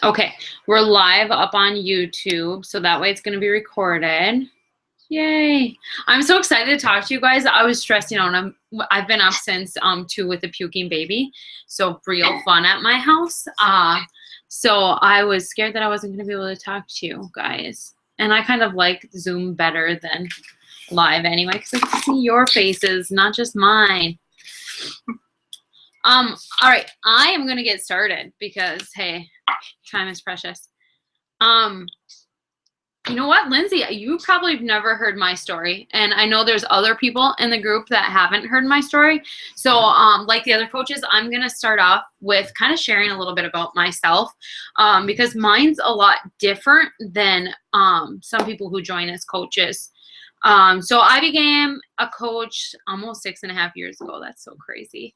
Okay, we're live up on YouTube, so that way it's going to be recorded. Yay. I'm so excited to talk to you guys. I was stressing out. I've been up since 2 with a puking baby, so real fun at my house. So I was scared that I wasn't going to be able to talk to you guys. And I kind of like Zoom better than live anyway, because I can see your faces, not just mine. All right, I am going to get started because, hey, time is precious. You know what, Lindsay, you probably have never heard my story, and I know there's other people in the group that haven't heard my story. So like the other coaches, I'm going to start off with kind of sharing a little bit about myself, because mine's a lot different than some people who join as coaches. So I became a coach almost 6.5 years ago. That's so crazy.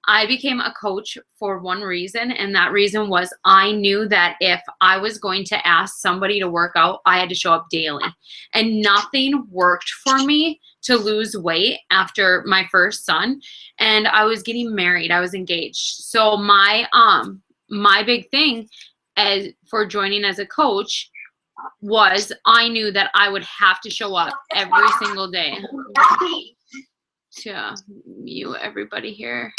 I became a coach for one reason, and that reason was I knew that if I was going to ask somebody to work out, I had to show up daily. And nothing worked for me to lose weight after my first son. And I was getting married. I was engaged. So my big thing for joining as a coach was I knew that I would have to show up every single day. To mute everybody here.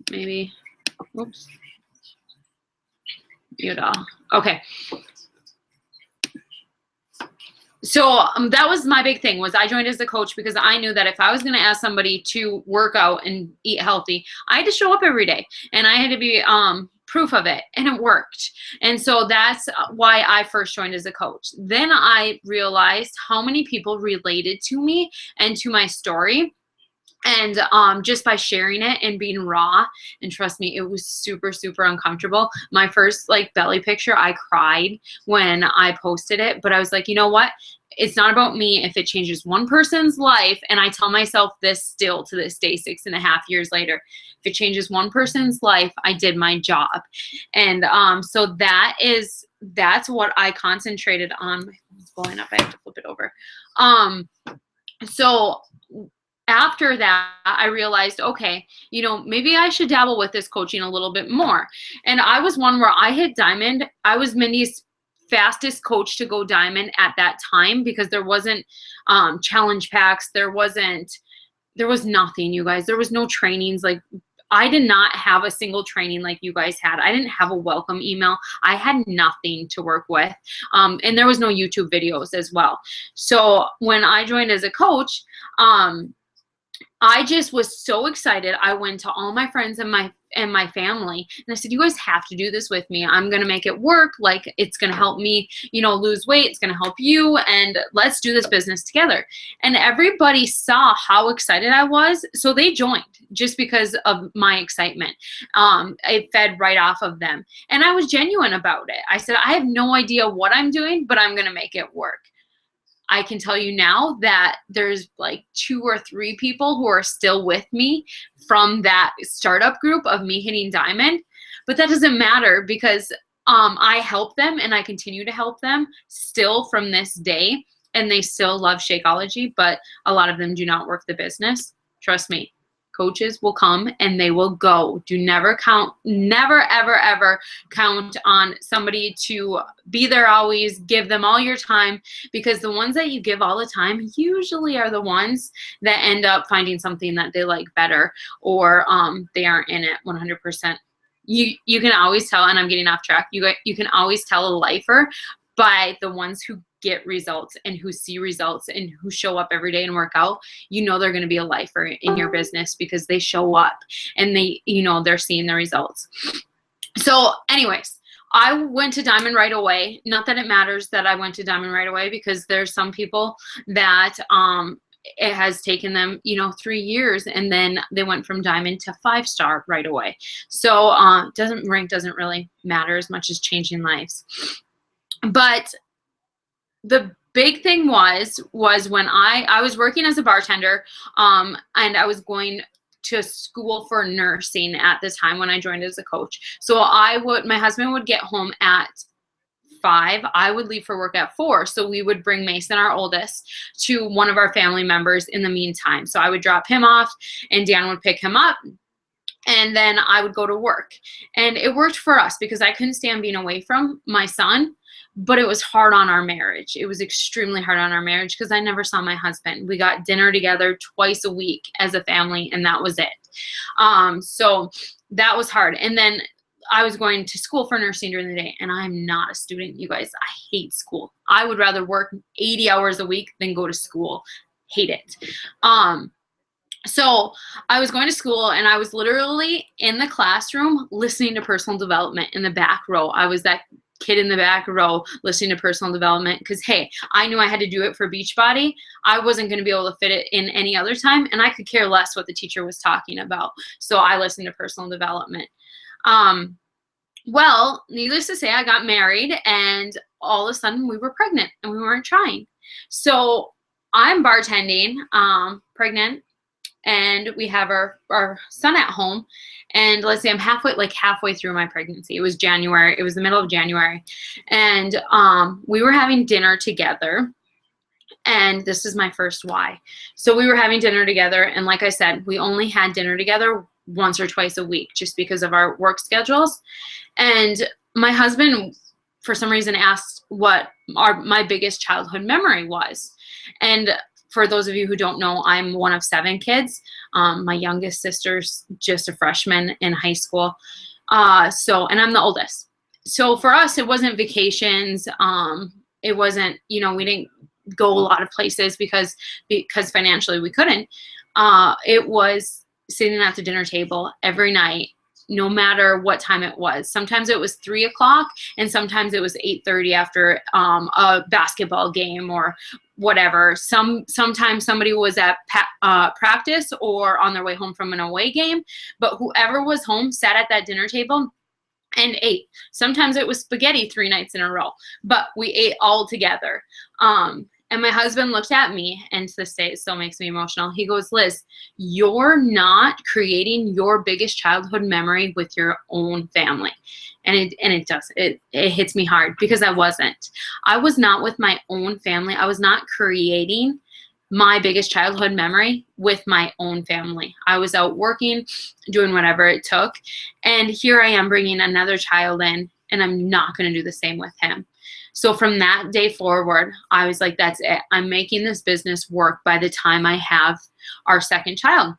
Maybe, oops, mute all. Okay. So that was my big thing, was I joined as a coach because I knew that if I was going to ask somebody to work out and eat healthy, I had to show up every day, and I had to be proof of it, and it worked. And so that's why I first joined as a coach. Then I realized how many people related to me and to my story. And just by sharing it and being raw, and trust me, it was super, super uncomfortable. My first belly picture, I cried when I posted it, but I was like, you know what? It's not about me if it changes one person's life. And I tell myself this still to this day, 6.5 years later. If it changes one person's life, I did my job. And so that's what I concentrated on. My phone's blowing up. I have to flip it over. So after that, I realized, okay, maybe I should dabble with this coaching a little bit more. And I was one where I hit diamond. I was Mindy's fastest coach to go diamond at that time because there wasn't challenge packs. There was nothing, you guys. There was no trainings. I did not have a single training like you guys had. I didn't have a welcome email. I had nothing to work with. And there was no YouTube videos as well. So when I joined as a coach, I just was so excited. I went to all my friends and my family, and I said, you guys have to do this with me. I'm going to make it work. It's going to help me, lose weight. It's going to help you, and let's do this business together. And everybody saw how excited I was. So they joined just because of my excitement. It fed right off of them. And I was genuine about it. I said, I have no idea what I'm doing, but I'm going to make it work. I can tell you now that there's 2 or 3 people who are still with me from that startup group of me hitting diamond, but that doesn't matter because I help them, and I continue to help them still from this day, and they still love Shakeology, but a lot of them do not work the business. Trust me. Coaches will come and they will go. Never, ever, ever count on somebody to be there always. Give them all your time, because the ones that you give all the time usually are the ones that end up finding something that they like better, or they aren't in it 100%. You can always tell, and I'm getting off track, you can always tell a lifer by the ones who get results and who see results and who show up every day and work out. They're going to be a lifer in your business because they show up and they're seeing the results. So anyways, I went to diamond right away. Not that it matters that I went to diamond right away, because there's some people that it has taken them 3 years, and then they went from diamond to 5-star right away. So rank doesn't really matter as much as changing lives. But the big thing was when I was working as a bartender, and I was going to school for nursing at the time when I joined as a coach. So my husband would get home at 5. I would leave for work at 4. So we would bring Mason, our oldest, to one of our family members in the meantime. So I would drop him off, and Dan would pick him up. and then I would go to work. And it worked for us because I couldn't stand being away from my son, but it was hard on our marriage. It was extremely hard on our marriage because I never saw my husband. We got dinner together twice a week as a family, and that was it. So that was hard. And then I was going to school for nursing during the day, and I'm not a student, you guys. I hate school. I would rather work 80 hours a week than go to school. Hate it. So I was going to school, and I was literally in the classroom listening to personal development in the back row. I was that kid in the back row listening to personal development because, hey, I knew I had to do it for Beachbody. I wasn't going to be able to fit it in any other time, and I could care less what the teacher was talking about. So I listened to personal development. Well, needless to say, I got married, and all of a sudden we were pregnant, and we weren't trying. So I'm bartending, pregnant, and we have our son at home. And let's say I'm halfway through my pregnancy. It was January. It was the middle of January. And we were having dinner together. And this is my first why. So we were having dinner together. And like I said, we only had dinner together once or twice a week just because of our work schedules. And my husband, for some reason, asked what my biggest childhood memory was. And for those of you who don't know, I'm one of 7 kids. My youngest sister's just a freshman in high school. And I'm the oldest. So for us, it wasn't vacations. It wasn't, we didn't go a lot of places because financially we couldn't. It was sitting at the dinner table every night, no matter what time it was. Sometimes it was 3 o'clock, and sometimes it was 8:30 after a basketball game or whatever. Sometimes somebody was at practice or on their way home from an away game, but whoever was home sat at that dinner table and ate. Sometimes it was spaghetti 3 nights in a row, but we ate all together. And my husband looked at me, and to this day it still makes me emotional. He goes, Liz, you're not creating your biggest childhood memory with your own family. And it does. It hits me hard because I wasn't. I was not with my own family. I was not creating my biggest childhood memory with my own family. I was out working, doing whatever it took. And here I am bringing another child in, and I'm not going to do the same with him. So from that day forward, I was like, that's it. I'm making this business work by the time I have our second child.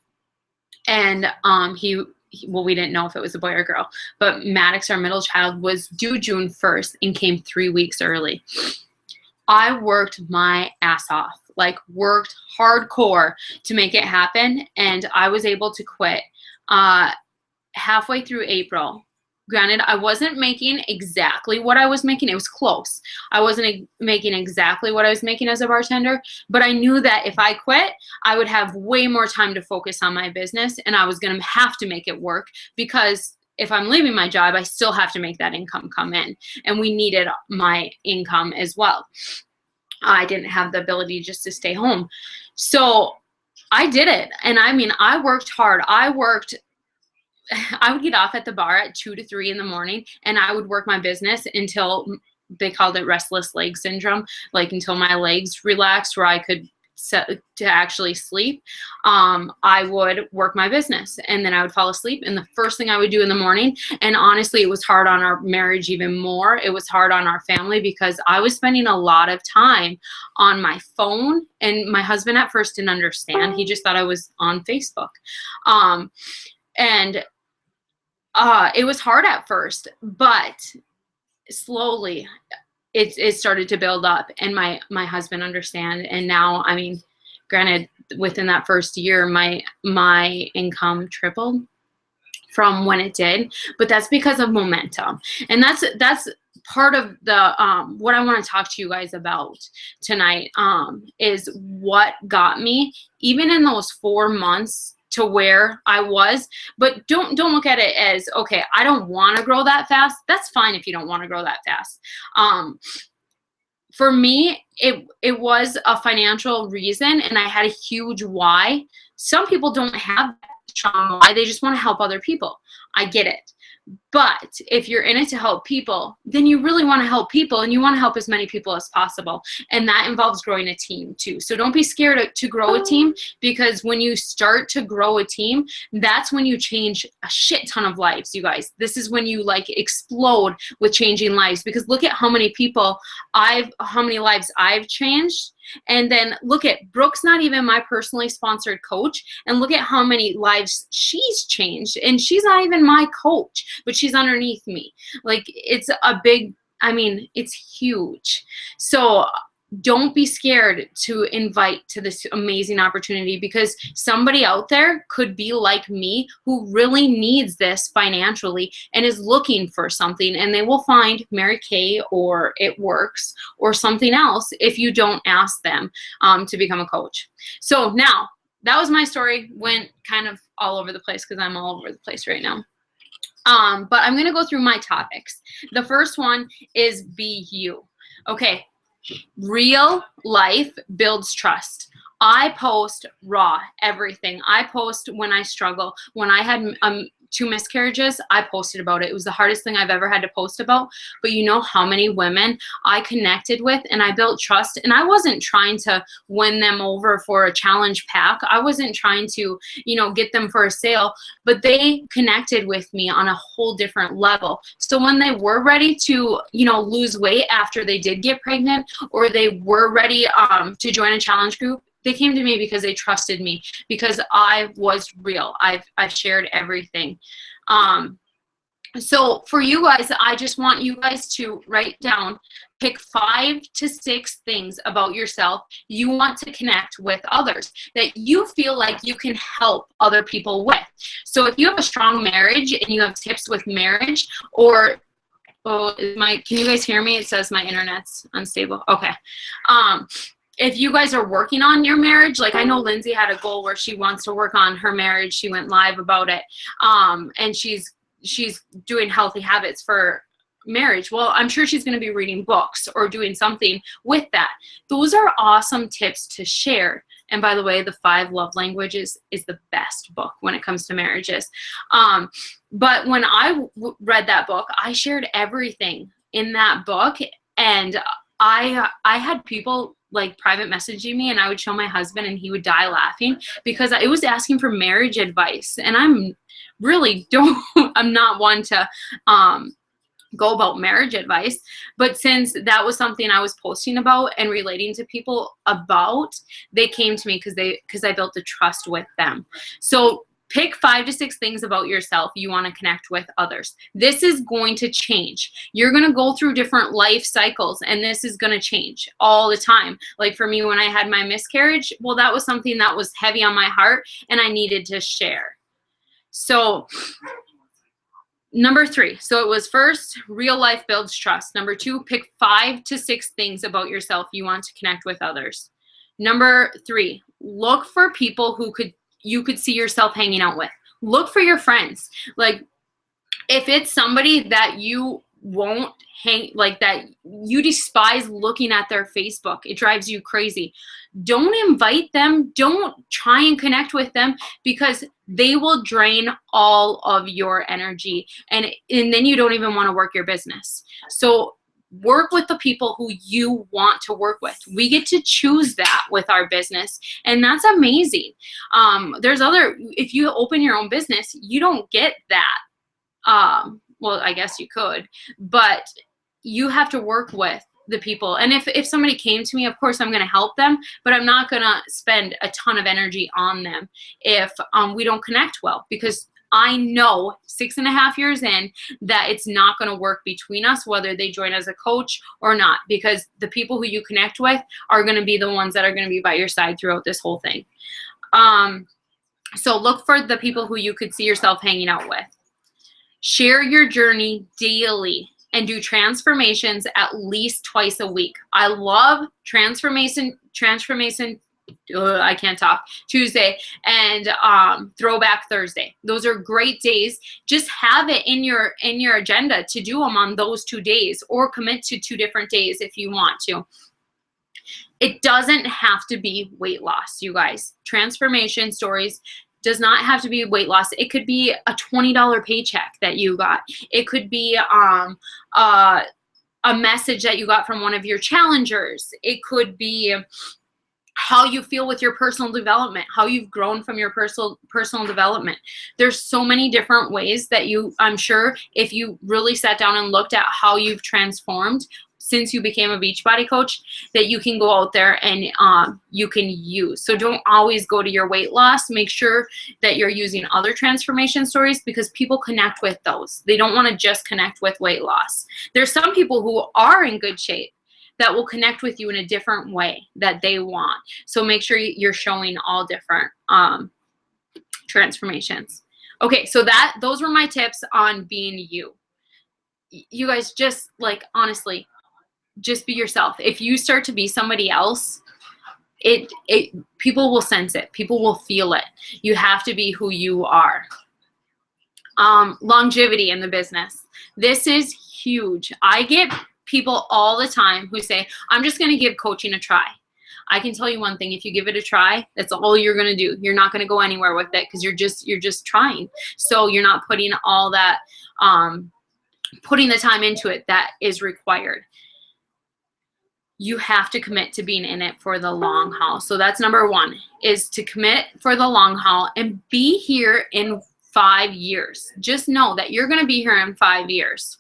And we didn't know if it was a boy or a girl, but Maddox, our middle child, was due June 1st and came 3 weeks early. I worked my ass off, worked hardcore to make it happen. And I was able to quit halfway through April. Granted, I wasn't making exactly what I was making. It was close. I wasn't making exactly what I was making as a bartender, but I knew that if I quit, I would have way more time to focus on my business, and I was going to have to make it work because if I'm leaving my job, I still have to make that income come in, and we needed my income as well. I didn't have the ability just to stay home. So I did it, and I worked hard. I would get off at the bar at 2 to 3 in the morning, and I would work my business until they called it restless leg syndrome, until my legs relaxed where I could to actually sleep. I would work my business, and then I would fall asleep. And the first thing I would do in the morning, and honestly, it was hard on our marriage even more. It was hard on our family because I was spending a lot of time on my phone, and my husband at first didn't understand. He just thought I was on Facebook. It was hard at first, but slowly it started to build up, and my husband understand. And now, granted, within that first year, my income tripled from when it did, but that's because of momentum. And that's part of the what I want to talk to you guys about tonight is what got me even in those 4 months to where I was. But don't look at it as, okay, I don't want to grow that fast. That's fine if you don't want to grow that fast. For me, it was a financial reason, and I had a huge why. Some people don't have that strong why. They just want to help other people. I get it. But if you're in it to help people, then you really want to help people, and you want to help as many people as possible. And that involves growing a team too. So don't be scared to grow a team, because when you start to grow a team, that's when you change a shit ton of lives, you guys. This is when you like explode with changing lives, because look at how many lives I've changed. And then look at Brooke's, not even my personally sponsored coach, and look at how many lives she's changed, and she's not even my coach, but she's underneath me. Like, it's a big, I mean, it's huge. So don't be scared to invite to this amazing opportunity, because somebody out there could be like me who really needs this financially and is looking for something, and they will find Mary Kay or It Works or something else if you don't ask them to become a coach. So now, that was my story. Went kind of all over the place because I'm all over the place right now. But I'm going to go through my topics. The first one is be you. Okay. Real life builds trust. I post raw everything. I post when I struggle. When I had 2 miscarriages, I posted about it. It was the hardest thing I've ever had to post about. But you know how many women I connected with, and I built trust. And I wasn't trying to win them over for a challenge pack. I wasn't trying to, get them for a sale, but they connected with me on a whole different level. So when they were ready to, lose weight after they did get pregnant, or they were ready to join a challenge group, they came to me because they trusted me, because I was real. I've shared everything. So for you guys, I just want you guys to write down, pick 5 to 6 things about yourself you want to connect with others, that you feel like you can help other people with. So if you have a strong marriage and you have tips with marriage, or can you guys hear me? It says my internet's unstable. Okay. If you guys are working on your marriage, like I know Lindsay had a goal where she wants to work on her marriage. She went live about it. And she's doing healthy habits for marriage. Well, I'm sure she's going to be reading books or doing something with that. Those are awesome tips to share. And by the way, The 5 Love Languages is the best book when it comes to marriages. But when I read that book, I shared everything in that book. And I had people like private messaging me, and I would show my husband and he would die laughing, because it was asking for marriage advice. And I'm not one to go about marriage advice, but since that was something I was posting about and relating to people about, they came to me because I built a trust with them. So pick 5 to 6 things about yourself you want to connect with others. This is going to change. You're going to go through different life cycles, and this is going to change all the time. Like for me, when I had my miscarriage, well, that was something that was heavy on my heart and I needed to share. So number 3. So it was first, real life builds trust. Number 2, pick 5 to 6 things about yourself you want to connect with others. Number 3, look for people who you could see yourself hanging out with. Look for your friends. Like if it's somebody that you won't like that you despise looking at their Facebook, it drives you crazy, don't invite them. Don't try and connect with them, because they will drain all of your energy, and then you don't even want to work your business. So work with the people who you want to work with. We get to choose that with our business, and that's amazing. If you open your own business, you don't get that. Well, I guess you could, but you have to work with the people. And if somebody came to me, of course I'm going to help them, but I'm not going to spend a ton of energy on them if we don't connect well, because I know 6.5 years in that it's not going to work between us, whether they join as a coach or not, because the people who you connect with are going to be the ones that are going to be by your side throughout this whole thing. So look for the people who you could see yourself hanging out with. Share your journey daily and do transformations at least twice a week. I love transformation, I can't talk, Tuesday and Throwback Thursday. Those are great days. Just have it in your agenda to do them on those 2 days, or commit to 2 different days if you want to. It doesn't have to be weight loss, you guys. Transformation stories does not have to be weight loss. It could be a $20 paycheck that you got. It could be a message that you got from one of your challengers. It could be how you feel with your personal development, how you've grown from your personal development. There's so many different ways that I'm sure if you really sat down and looked at how you've transformed since you became a Beachbody coach, that you can go out there and you can use. So don't always go to your weight loss. Make sure that you're using other transformation stories, because people connect with those. They don't want to just connect with weight loss. There's some people who are in good shape that will connect with you in a different way that they want. So make sure you're showing all different transformations. Okay, so those were my tips on being you. You guys, just like, honestly, just be yourself. If you start to be somebody else, people will sense it. People will feel it. You have to be who you are. Longevity in the business. This is huge. I get people all the time who say, I'm just going to give coaching a try. I can tell you one thing: if you give it a try, that's all you're going to do. You're not going to go anywhere with it, because you're just trying. So you're not putting all that, putting the time into it that is required. You have to commit to being in it for the long haul. So that's number one, is to commit for the long haul and be here in 5 years. Just know that you're going to be here in 5 years.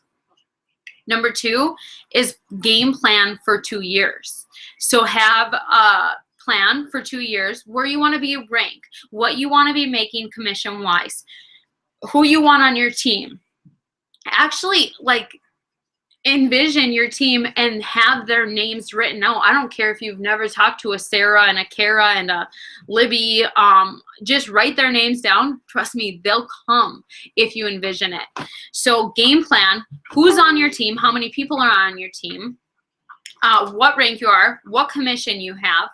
Number two is game plan for 2 years. So have a plan for 2 years where you want to be ranked, what you want to be making commission wise, who you want on your team. Actually, like, envision your team and have their names written out. I don't care if you've never talked to a Sarah and a Kara and a Libby. Just write their names down. Trust me, they'll come if you envision it. So game plan: who's on your team, how many people are on your team, what rank you are, what commission you have,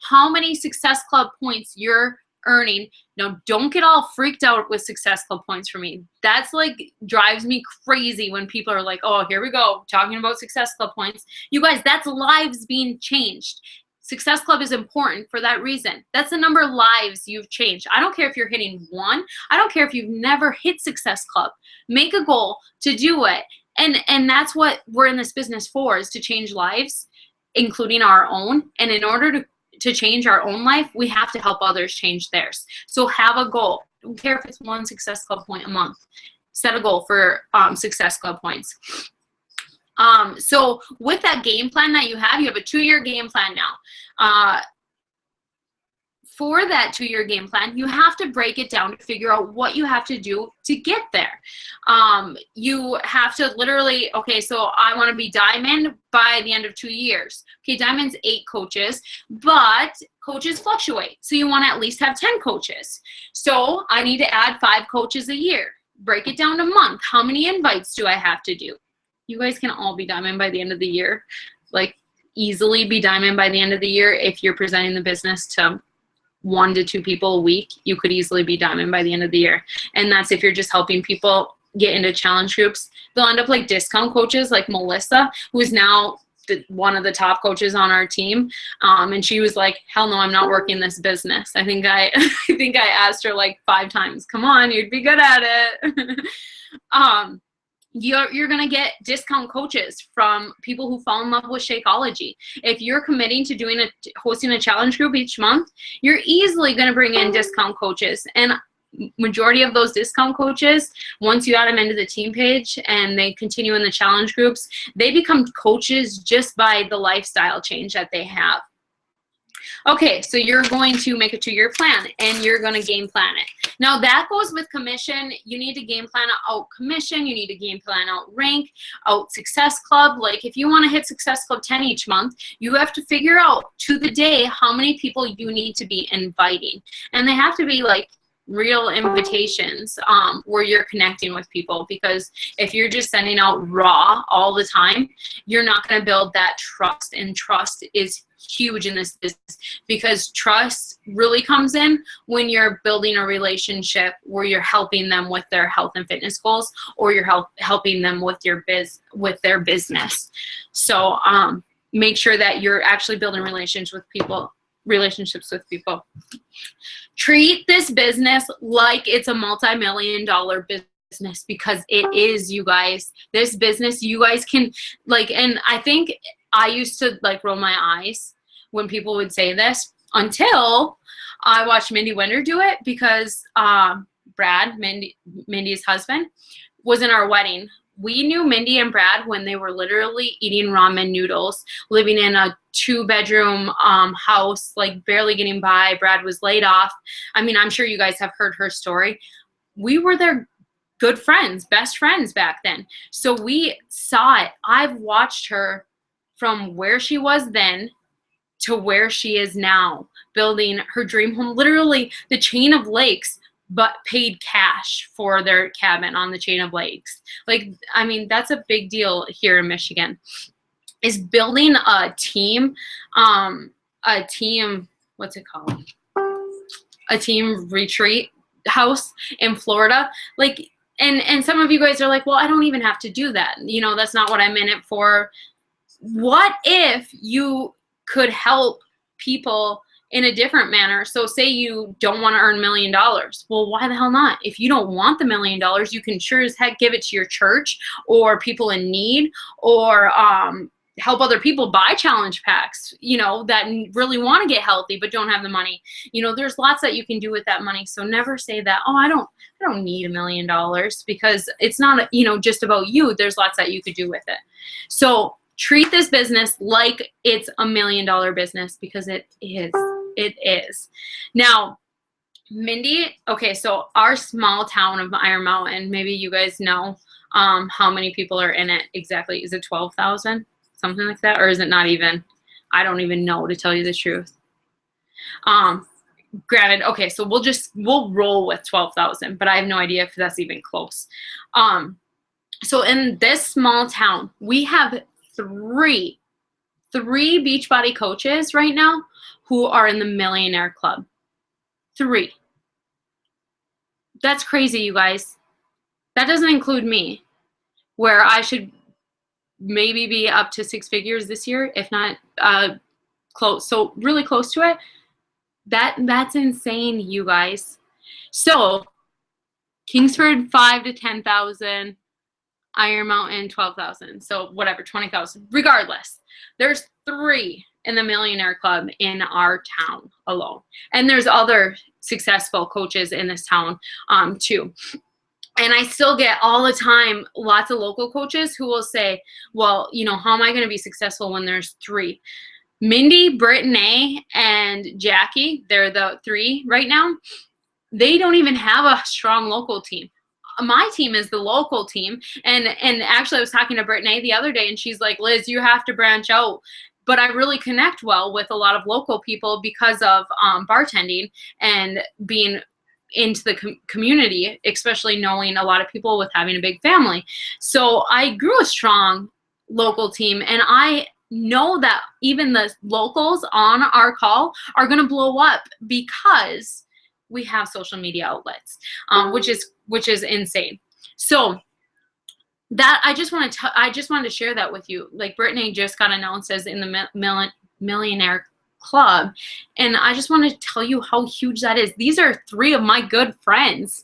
how many Success Club points you're earning. Now, don't get all freaked out with Success Club points for me. That's like, drives me crazy when people are like, oh, here we go, talking about Success Club points. You guys, that's lives being changed. Success Club is important for that reason. That's the number of lives you've changed. I don't care if you're hitting 1. I don't care if you've never hit Success Club. Make a goal to do it. And that's what we're in this business for, is to change lives, including our own. And in order to change our own life, we have to help others change theirs. So have a goal. Don't care if it's 1 Success Club point a month. Set a goal for Success Club points. So with that game plan that you have a 2-year game plan now. For that 2-year game plan, you have to break it down to figure out what you have to do to get there. You have to literally, okay, so I want to be diamond by the end of 2 years. Okay, diamond's 8 coaches, but coaches fluctuate. So you want to at least have 10 coaches. So I need to add 5 coaches a year. Break it down to month. How many invites do I have to do? You guys can all be diamond by the end of the year. Like, easily be diamond by the end of the year. If you're presenting the business to 1 to 2 people a week, you could easily be diamond by the end of the year. And that's if you're just helping people get into challenge groups. They'll end up like discount coaches, like Melissa, who is now one of the top coaches on our team. And she was like, hell no, I'm not working this business. I think I asked her like 5 times, come on, you'd be good at it. You're going to get discount coaches from people who fall in love with Shakeology. If you're committing to hosting a challenge group each month, you're easily going to bring in discount coaches. And majority of those discount coaches, once you add them into the team page and they continue in the challenge groups, they become coaches just by the lifestyle change that they have. Okay, so you're going to make a 2-year plan and you're going to game plan it. Now that goes with commission. You need to game plan out commission. You need to game plan out rank, out Success Club. Like, if you want to hit Success Club 10 each month, you have to figure out to the day how many people you need to be inviting. And they have to be like real invitations where you're connecting with people, because if you're just sending out raw all the time, you're not going to build that trust. And trust is huge in this business, because trust really comes in when you're building a relationship where you're helping them with their health and fitness goals, or you're helping them with their business. So make sure that you're actually building relationships with people relationships with people. Treat this business like it's a multi-million-dollar business, because it is, you guys. This business, you guys can, like, and I think I used to like roll my eyes when people would say this until I watched Mindy Winder do it, because Brad, Mindy's husband, was in our wedding. We knew Mindy and Brad when they were literally eating ramen noodles, living in a 2-bedroom house, like barely getting by. Brad was laid off. I mean, I'm sure you guys have heard her story. We were their good friends, best friends back then. So we saw it. I've watched her from where she was then to where she is now, building her dream home. Literally, the Chain of Lakes but paid cash for their cabin on the Chain of Lakes. Like, I mean, that's a big deal here in Michigan, is building a team, what's it called? A team retreat house in Florida. Like, and some of you guys are like, well, I don't even have to do that. You know, that's not what I'm in it for. What if you could help people in a different manner? So say you don't want to earn $1 million. Well, why the hell not? If you don't want the $1 million, you can sure as heck give it to your church or people in need, or help other people buy challenge packs, you know, that really want to get healthy but don't have the money. You know, there's lots that you can do with that money. So never say that, oh, I don't need $1 million, because it's not, you know, just about you. There's lots that you could do with it. So treat this business like it's $1 million business, because it is. It is. Now, Mindy, okay, so our small town of Iron Mountain, maybe you guys know how many people are in it exactly. Is it 12,000? Something like that? Or is it not even? I don't even know, to tell you the truth. Granted, okay, so we'll roll with 12,000, but I have no idea if that's even close. So in this small town, we have three Beachbody coaches right now who are in the Millionaire Club. 3. That's crazy, you guys. That doesn't include me, where I should maybe be up to 6 figures this year, if not close. So really close to it. That's insane, you guys. So Kingsford 5 to 10,000, Iron Mountain 12,000. So whatever, 20,000. Regardless, there's 3 in the Millionaire Club in our town alone, and there's other successful coaches in this town too. And I still get all the time lots of local coaches who will say, well, you know, how am I going to be successful when there's 3? Mindy, Brittany, and Jackie, they're the 3 right now. They don't even have a strong local team. My team is the local team. And actually I was talking to Brittany the other day, and she's like, Liz, you have to branch out. But I really connect well with a lot of local people because of bartending and being into the community, especially knowing a lot of people with having a big family. So I grew a strong local team, and I know that even the locals on our call are going to blow up because we have social media outlets, which is insane. So that I just wanted to share that with you. Like, Brittany just got announced as in the Millionaire Club, and I just want to tell you how huge that is. These are 3 of my good friends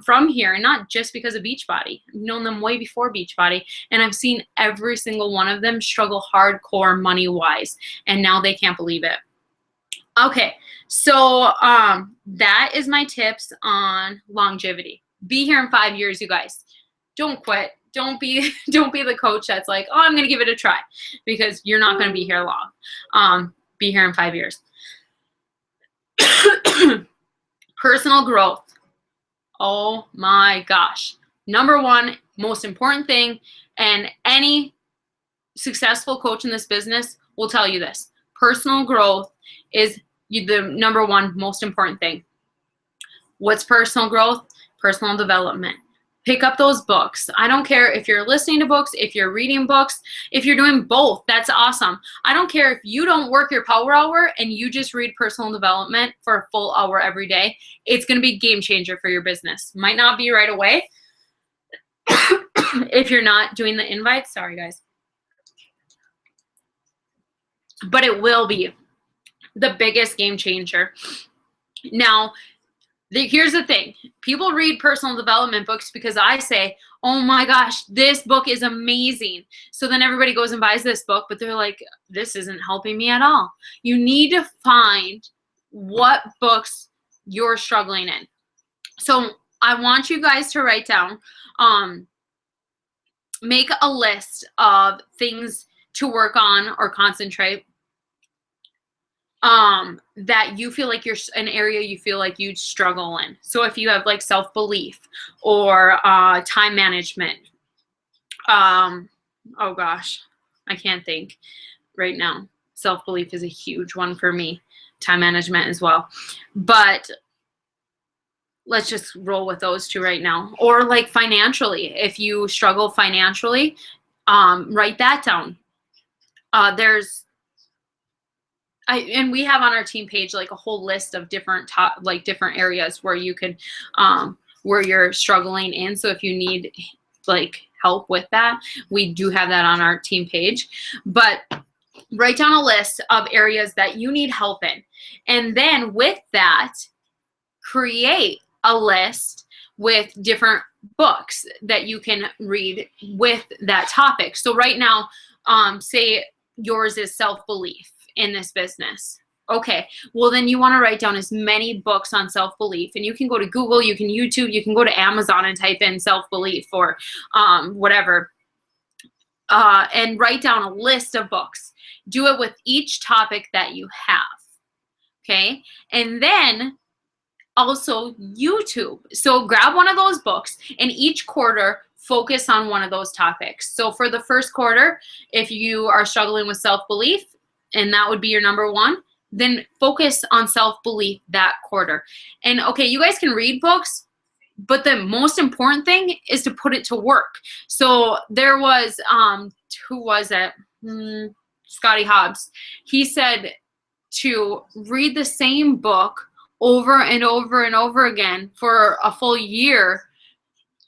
from here, and not just because of Beachbody. I've known them way before Beachbody, and I've seen every single one of them struggle hardcore money-wise, and now they can't believe it. Okay, so that is my tips on longevity. Be here in 5 years, you guys. Don't quit. Don't be the coach that's like, oh, I'm going to give it a try, because you're not going to be here long. Be here in 5 years. Personal growth. Oh my gosh. Number 1 most important thing, and any successful coach in this business will tell you this. Personal growth is the number 1 most important thing. What's personal growth? Personal development. Pick up those books. I don't care if you're listening to books, if you're reading books, if you're doing both, that's awesome. I don't care if you don't work your power hour and you just read personal development for a full hour every day. It's going to be a game changer for your business. Might not be right away if you're not doing the invites. Sorry, guys. But it will be. the biggest game changer. Now, here's the thing. People read personal development books because I say, oh my gosh, this book is amazing. So then everybody goes and buys this book, but they're like, this isn't helping me at all. You need to find what books you're struggling in. So I want you guys to write down, make a list of things to work on or concentrate that you feel like you're an area you feel like you struggle in. So if you have like self-belief or time management, oh gosh, I can't think right now. Self-belief is a huge one for me. Time management as well. But let's just roll with those two right now. Or like financially, if you struggle financially, write that down. And we have on our team page like a whole list of different different areas where you could where you're struggling in. So if you need like help with that, we do have that on our team page. But write down a list of areas that you need help in. And then with that, create a list with different books that you can read with that topic. So right now, say yours is self-belief in this business. Okay, well then you want to write down as many books on self-belief, and you can go to Google, you can YouTube, you can go to Amazon and type in self-belief or whatever, and write down a list of books. Do it with each topic that you have, okay? And then also YouTube. So grab one of those books and each quarter focus on one of those topics. So for the first quarter, if you are struggling with self-belief, and that would be your number one, then focus on self-belief that quarter. And okay, you guys can read books, but the most important thing is to put it to work. So there was, who was it? Scotty Hobbs. He said to read the same book over and over and over again for a full year,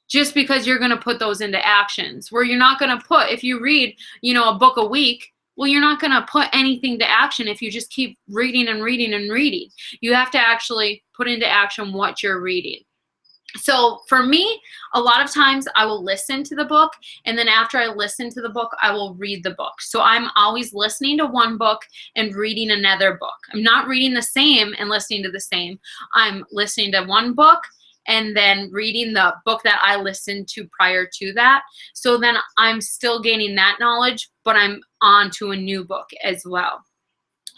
just because you're going to put those into actions. Where you're not going to put, if you read, a book a week, well, you're not going to put anything to action if you just keep reading and reading and reading. You have to actually put into action what you're reading. So for me, a lot of times I will listen to the book, and then after I listen to the book, I will read the book. So I'm always listening to one book and reading another book. I'm not reading the same and listening to the same. I'm listening to one book and then reading the book that I listened to prior to that. So then I'm still gaining that knowledge, but I'm on to a new book as well.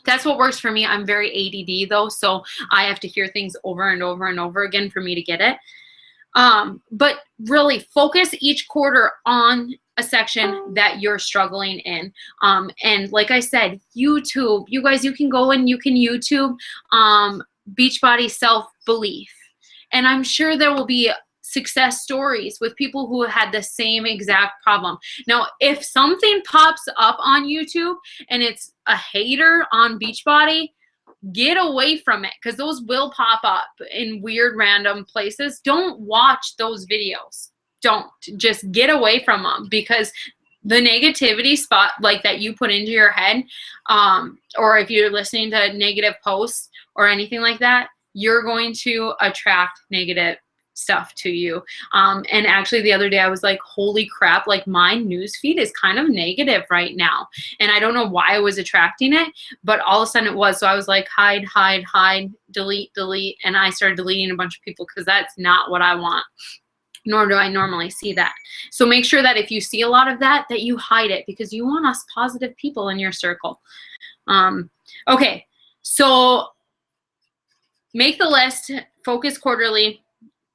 That's what works for me. I'm very ADD though, so I have to hear things over and over and over again for me to get it. But really focus each quarter on a section that you're struggling in. And like I said, YouTube, you guys, you can go and you can YouTube Beachbody self-belief. And I'm sure there will be success stories with people who had the same exact problem. Now, if something pops up on YouTube and it's a hater on Beachbody, get away from it, because those will pop up in weird random places. Don't watch those videos. Don't. Just get away from them, because the negativity spot like that you put into your head, or if you're listening to negative posts or anything like that, you're going to attract negative stuff to you. And actually the other day I was like, holy crap, like my news feed is kind of negative right now. And I don't know why I was attracting it, but all of a sudden it was. So I was like, hide, hide, hide, delete, delete. And I started deleting a bunch of people, because that's not what I want. Nor do I normally see that. So make sure that if you see a lot of that, that you hide it, because you want us positive people in your circle. Okay, so make the list, focus quarterly,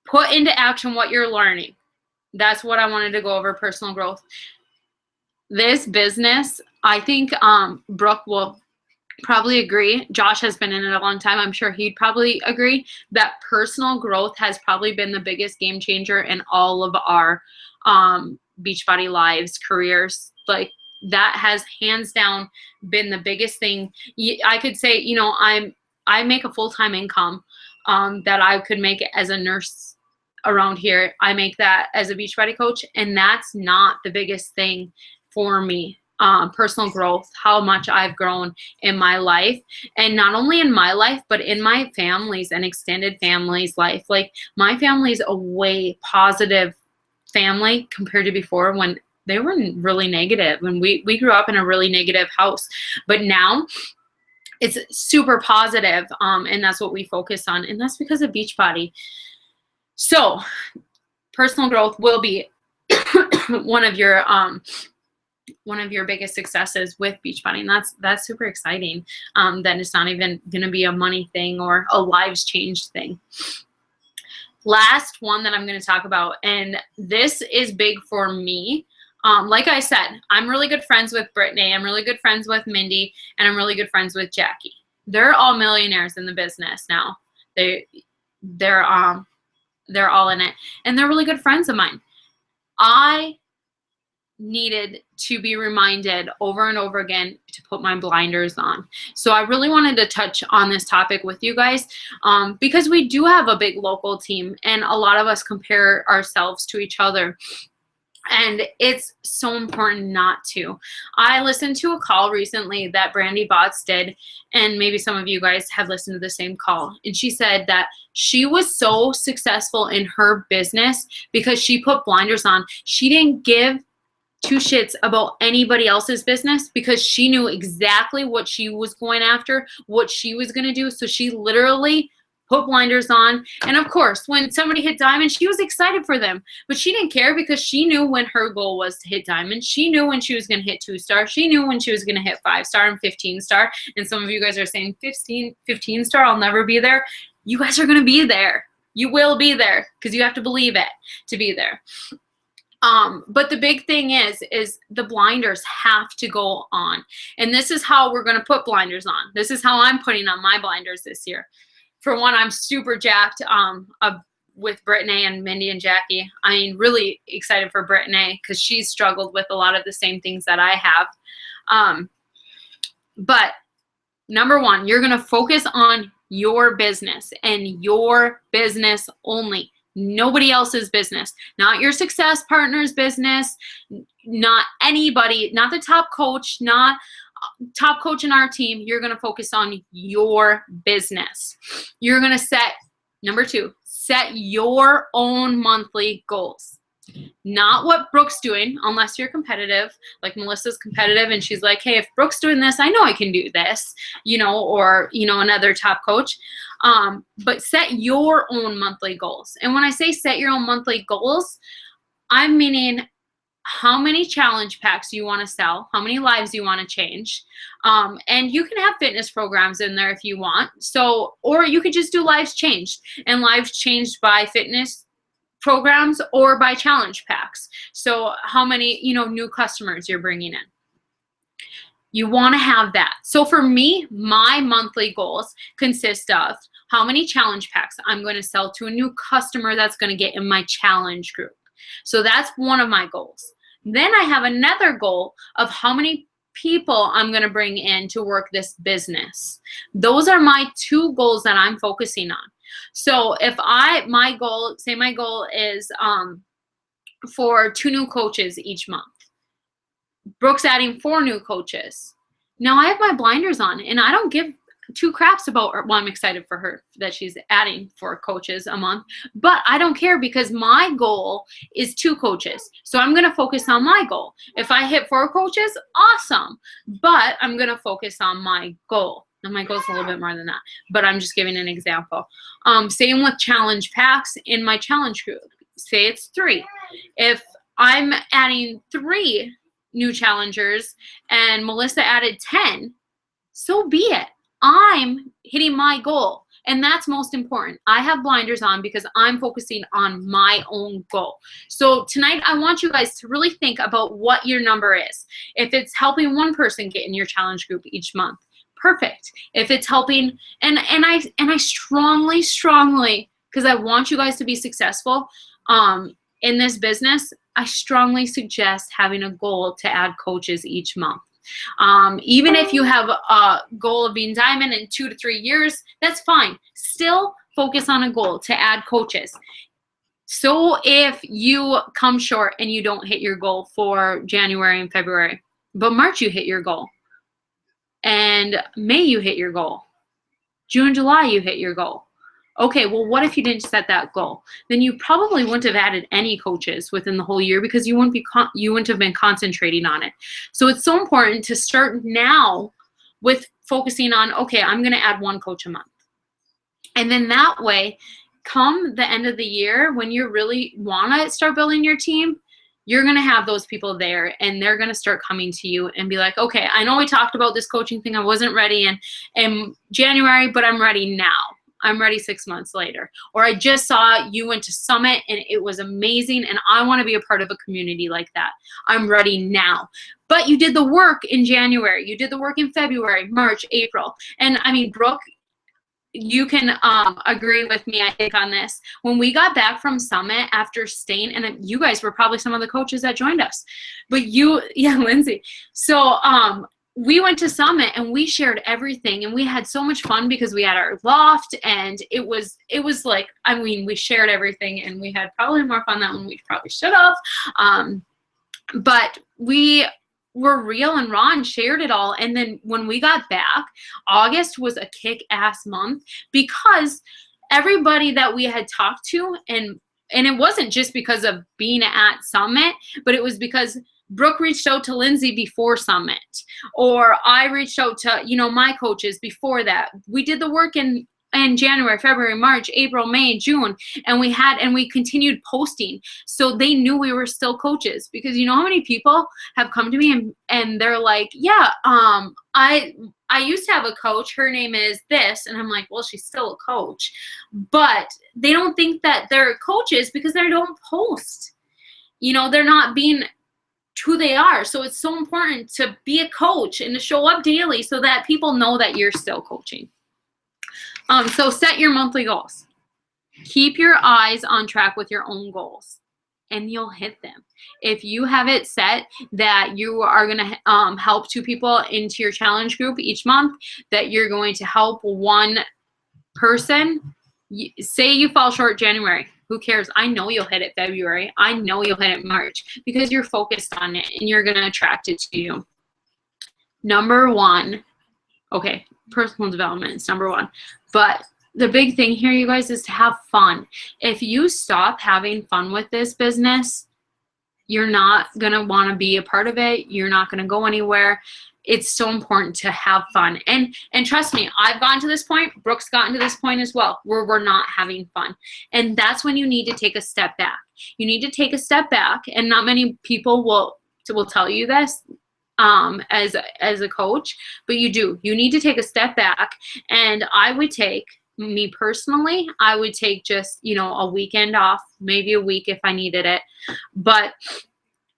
put into action what you're learning. That's what I wanted to go over, personal growth. This business, I think Brooke will probably agree. Josh has been in it a long time. I'm sure he'd probably agree that personal growth has probably been the biggest game changer in all of our Beachbody lives, careers. Like that has hands down been the biggest thing. I could say, I make a full-time income that I could make as a nurse around here. I make that as a Beachbody coach, and that's not the biggest thing for me. personal growth, how much I've grown in my life, and not only in my life, but in my family's and extended family's life. Like, my family's a way positive family compared to before, when they were really negative, and we grew up in a really negative house. But now it's super positive, and that's what we focus on, and that's because of Beachbody. So personal growth will be one of your biggest successes with Beachbody, and that's super exciting. That it's not even going to be a money thing or a lives changed thing. Last one that I'm going to talk about, and this is big for me. Like I said, I'm really good friends with Brittany. I'm really good friends with Mindy, and I'm really good friends with Jackie. They're all millionaires in the business now. They're all in it, and they're really good friends of mine. I needed to be reminded over and over again to put my blinders on. So I really wanted to touch on this topic with you guys, because we do have a big local team, and a lot of us compare ourselves to each other. And it's so important not to. I listened to a call recently that Brandy Botts did, and maybe some of you guys have listened to the same call. And she said that she was so successful in her business because she put blinders on. She didn't give two shits about anybody else's business because she knew exactly what she was going after, what she was going to do. So she literally put blinders on. And of course, when somebody hit diamond, she was excited for them, but she didn't care because she knew when her goal was to hit diamond. She knew when she was going to hit 2-star. She knew when she was going to hit 5-star and 15-star. And some of you guys are saying 15-star, I'll never be there. You guys are going to be there. You will be there because you have to believe it to be there. But the big thing is the blinders have to go on. And this is how we're going to put blinders on. This is how I'm putting on my blinders this year. For one, I'm super jacked with Brittany and Mindy and Jackie. I mean, really excited for Brittany because she's struggled with a lot of the same things that I have. But number one, you're going to focus on your business and your business only. Nobody else's business, not your success partner's business, not anybody, not the top coach, not top coach in our team. You're going to focus on your business. You're going to set, number two, set your own monthly goals. Not what Brooke's doing, unless you're competitive, like Melissa's competitive and she's like, hey, if Brooke's doing this, I know I can do this, or, another top coach. But set your own monthly goals. And when I say set your own monthly goals, I'm meaning how many challenge packs you want to sell, how many lives you want to change. And you can have fitness programs in there if you want. So, or you could just do lives changed, and lives changed by fitness programs or by challenge packs. So how many, new customers you're bringing in. You want to have that. So for me, my monthly goals consist of how many challenge packs I'm going to sell to a new customer that's going to get in my challenge group. So that's one of my goals. Then I have another goal of how many people I'm going to bring in to work this business. Those are my two goals that I'm focusing on. So if my goal is for 2 new coaches each month. Brooke's adding 4 new coaches. Now I have my blinders on, and I don't give 2 craps about her. Well, I'm excited for her that she's adding 4 coaches a month, but I don't care because my goal is 2 coaches. So I'm going to focus on my goal. If I hit 4 coaches, awesome, but I'm going to focus on my goal. And my goal is a little bit more than that, but I'm just giving an example. Same with challenge packs in my challenge group. Say it's 3. If I'm adding 3 new challengers and Melissa added 10, so be it. I'm hitting my goal, and that's most important. I have blinders on because I'm focusing on my own goal. So tonight I want you guys to really think about what your number is. If it's helping one person get in your challenge group each month, perfect. If it's helping, and I strongly, because I want you guys to be successful in this business, I strongly suggest having a goal to add coaches each month. Even if you have a goal of being diamond in 2 to 3 years, that's fine. Still focus on a goal to add coaches. So if you come short and you don't hit your goal for January and February, But March, you hit your goal. And May, you hit your goal. June, July, you hit your goal. Okay, well, what if you didn't set that goal? Then you probably wouldn't have added any coaches within the whole year because you wouldn't have been concentrating on it. So it's so important to start now with focusing on, okay, I'm going to add one coach a month. And then that way, come the end of the year, when you really want to start building your team, you're going to have those people there and they're going to start coming to you and be like, okay, I know we talked about this coaching thing. I wasn't ready in January, but I'm ready now. I'm ready 6 months later. Or I just saw you went to Summit and it was amazing and I want to be a part of a community like that. I'm ready now. But you did the work in January. You did the work in February, March, April. And I mean, Brooke, you can agree with me, I think, on this. When we got back from Summit after staying, and you guys were probably some of the coaches that joined us, but Lindsay. So we went to Summit and we shared everything and we had so much fun because we had our loft and it was like, I mean, we shared everything and we had probably more fun than we probably should have. But we were real and raw and shared it all. And then when we got back, August was a kick-ass month because everybody that we had talked to, and it wasn't just because of being at Summit, but it was because Brooke reached out to Lindsay before Summit, or I reached out to, my coaches before that. We did the work in January, February, March, April, May, June, and we continued posting. So they knew we were still coaches, because you know how many people have come to me and they're like, yeah, I used to have a coach, her name is this. And I'm like, well, she's still a coach, but they don't think that they're coaches because they don't post. They're not being who they are. So it's so important to be a coach and to show up daily so that people know that you're still coaching. So set your monthly goals. Keep your eyes on track with your own goals and you'll hit them. If you have it set that you are going to help 2 people into your challenge group each month, that you're going to help 1 person, say you fall short January. Who cares? I know you'll hit it February. I know you'll hit it March because you're focused on it and you're going to attract it to you. Number 1, okay, personal development is number 1. But the big thing here, you guys, is to have fun. If you stop having fun with this business, you're not going to want to be a part of it. You're not going to go anywhere. It's so important to have fun. And trust me, I've gotten to this point. Brooke's gotten to this point as well, where we're not having fun. And that's when you need to take a step back. You need to take a step back, and not many people will tell you this as a coach, but you do. You need to take a step back. And me personally, I would take just, a weekend off, maybe a week if I needed it. But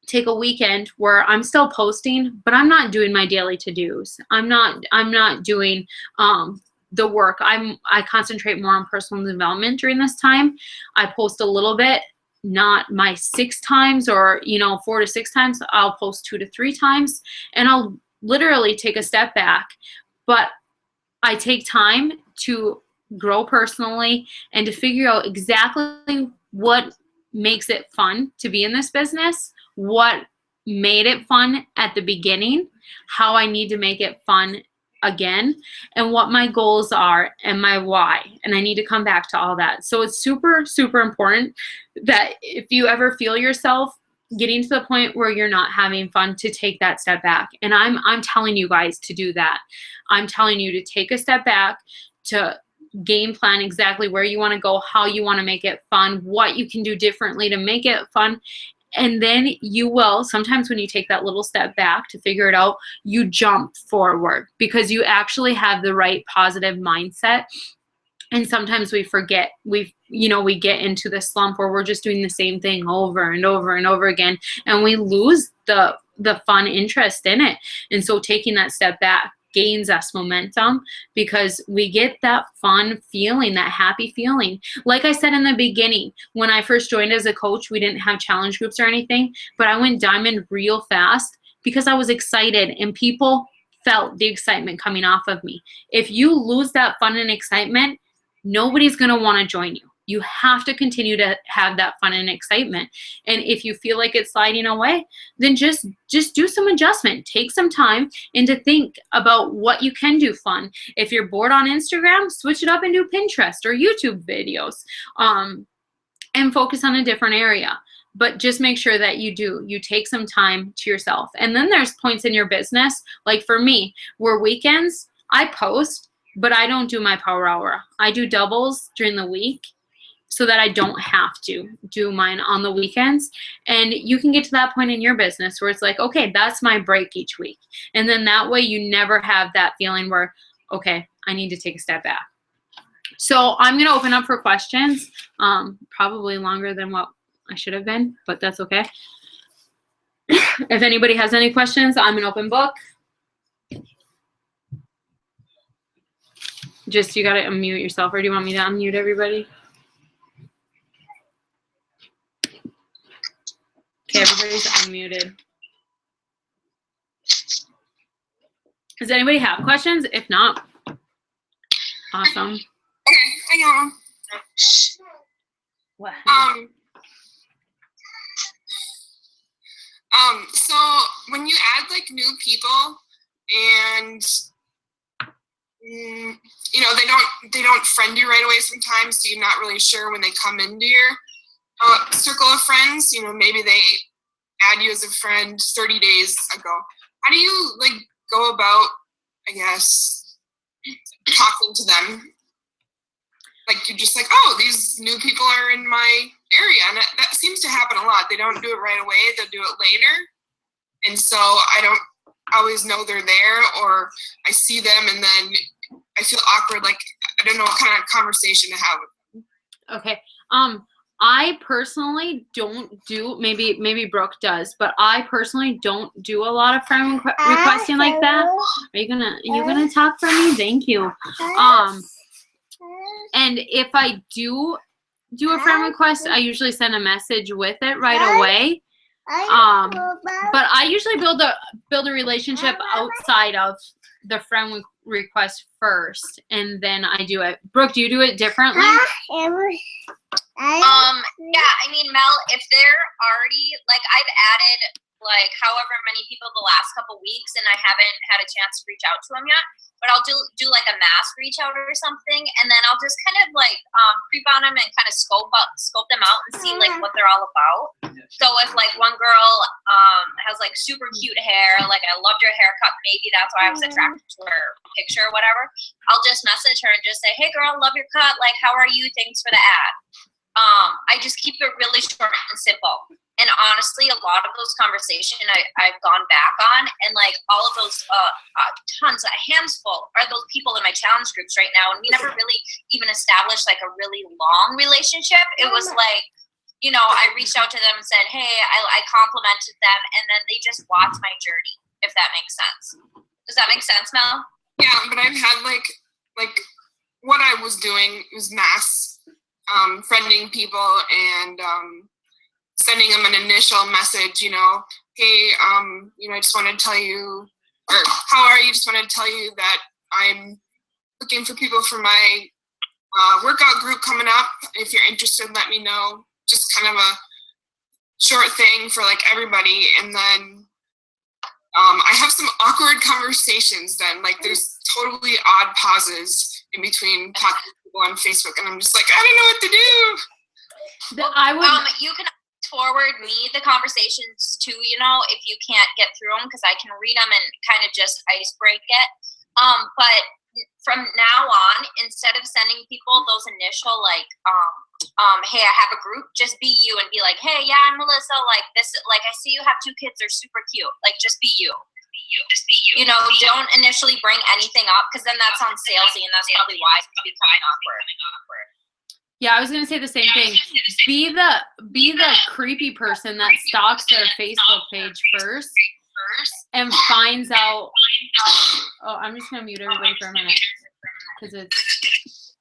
take a weekend where I'm still posting, but I'm not doing my daily to-dos. I'm not doing the work. I concentrate more on personal development during this time. I post a little bit, not my 6 times or 4 to 6 times. I'll post 2 to 3 times, and I'll literally take a step back. But I take time to grow personally and to figure out exactly what makes it fun to be in this business, what made it fun at the beginning, how I need to make it fun again, and what my goals are and my why. And I need to come back to all that. So it's super, super important that if you ever feel yourself getting to the point where you're not having fun, to take that step back. And I'm telling you guys to do that. I'm telling you to take a step back, to game plan exactly where you want to go, how you want to make it fun, what you can do differently to make it fun. And then you will, sometimes when you take that little step back to figure it out, you jump forward because you actually have the right positive mindset. And sometimes we forget, we get into the slump where we're just doing the same thing over and over and over again, and we lose the fun interest in it. And so taking that step back gains us momentum because we get that fun feeling, that happy feeling. Like I said in the beginning, when I first joined as a coach, we didn't have challenge groups or anything, but I went diamond real fast because I was excited and people felt the excitement coming off of me. If you lose that fun and excitement, nobody's going to want to join you. You have to continue to have that fun and excitement. And if you feel like it's sliding away, then just do some adjustment. Take some time and to think about what you can do fun. If you're bored on Instagram, switch it up and do Pinterest or YouTube videos, and focus on a different area. But just make sure that you take some time to yourself. And then there's points in your business, like for me, where weekends I post, but I don't do my power hour. I do doubles during the week so that I don't have to do mine on the weekends. And you can get to that point in your business where it's like, okay, that's my break each week. And then that way you never have that feeling where, okay, I need to take a step back. So I'm going to open up for questions, probably longer than what I should have been, but that's okay. If anybody has any questions, I'm an open book. Just, you got to unmute yourself, or do you want me to unmute everybody? Okay, everybody's unmuted. Does anybody have questions? If not, awesome. Okay, I got one. What? So when you add like new people and you know they don't friend you right away sometimes, so you're not really sure when they come into your circle of friends. You know, maybe they add you as a friend 30 days ago. How do you like go about, I guess, talking to them? Like you're just like, oh, these new people are in my area, and that seems to happen a lot. They don't do it right away; they'll do it later, and so I don't always know they're there, or I see them and then I feel awkward. Like I don't know what kind of conversation to have with them. Okay. I personally don't do, maybe Brooke does, but I personally don't do a lot of friend requesting like that. Are you gonna talk for me? Thank you. And if I do a friend request, I usually send a message with it right away. But I usually build a relationship outside of the friend request first, and then I do it. Brooke, do you do it differently? Yeah, I mean, Mel, if they're already, like, I've added, like, however many people the last couple weeks, and I haven't had a chance to reach out to them yet, but I'll do like a mass reach out or something, and then I'll just kind of, like, creep on them and kind of scope them out and see, like, what they're all about. So if, like, one girl has, like, super cute hair, like, I loved her haircut, maybe that's why I was attracted to her picture or whatever, I'll just message her and just say, hey, girl, love your cut, like, how are you? Thanks for the ad. I just keep it really short and simple. And honestly, a lot of those conversations I've gone back on, and like all of those tons, a handful are those people in my challenge groups right now. And we never really even established like a really long relationship. It was like, you know, I reached out to them and said, hey, I complimented them, and then they just watched my journey, if that makes sense. Does that make sense, Mel? Yeah, but I've had like what I was doing was mass friending people and sending them an initial message, you know, hey, you know, I just wanted to tell you, or how are you? Just wanted to tell you that I'm looking for people for my workout group coming up. If you're interested, let me know. Just kind of a short thing for like everybody. And then I have some awkward conversations then, like there's totally odd pauses in between talking to people on Facebook, and I'm just like, I don't know what to do. You can forward me the conversations too, you know, if you can't get through them, because I can read them and kind of just ice break it. But from now on, instead of sending people those initial like hey, I have a group, just be you and be like, hey, yeah, I'm Melissa, like this, like I see you have 2 kids, they're super cute, like just be you. Just be you. You know, don't initially bring anything up, because then that sounds salesy, and that's probably why it's becoming awkward. Yeah, I was gonna say the same thing. Be the creepy person that stalks their Facebook page first and finds out. Oh, I'm just gonna mute everybody for a minute because it's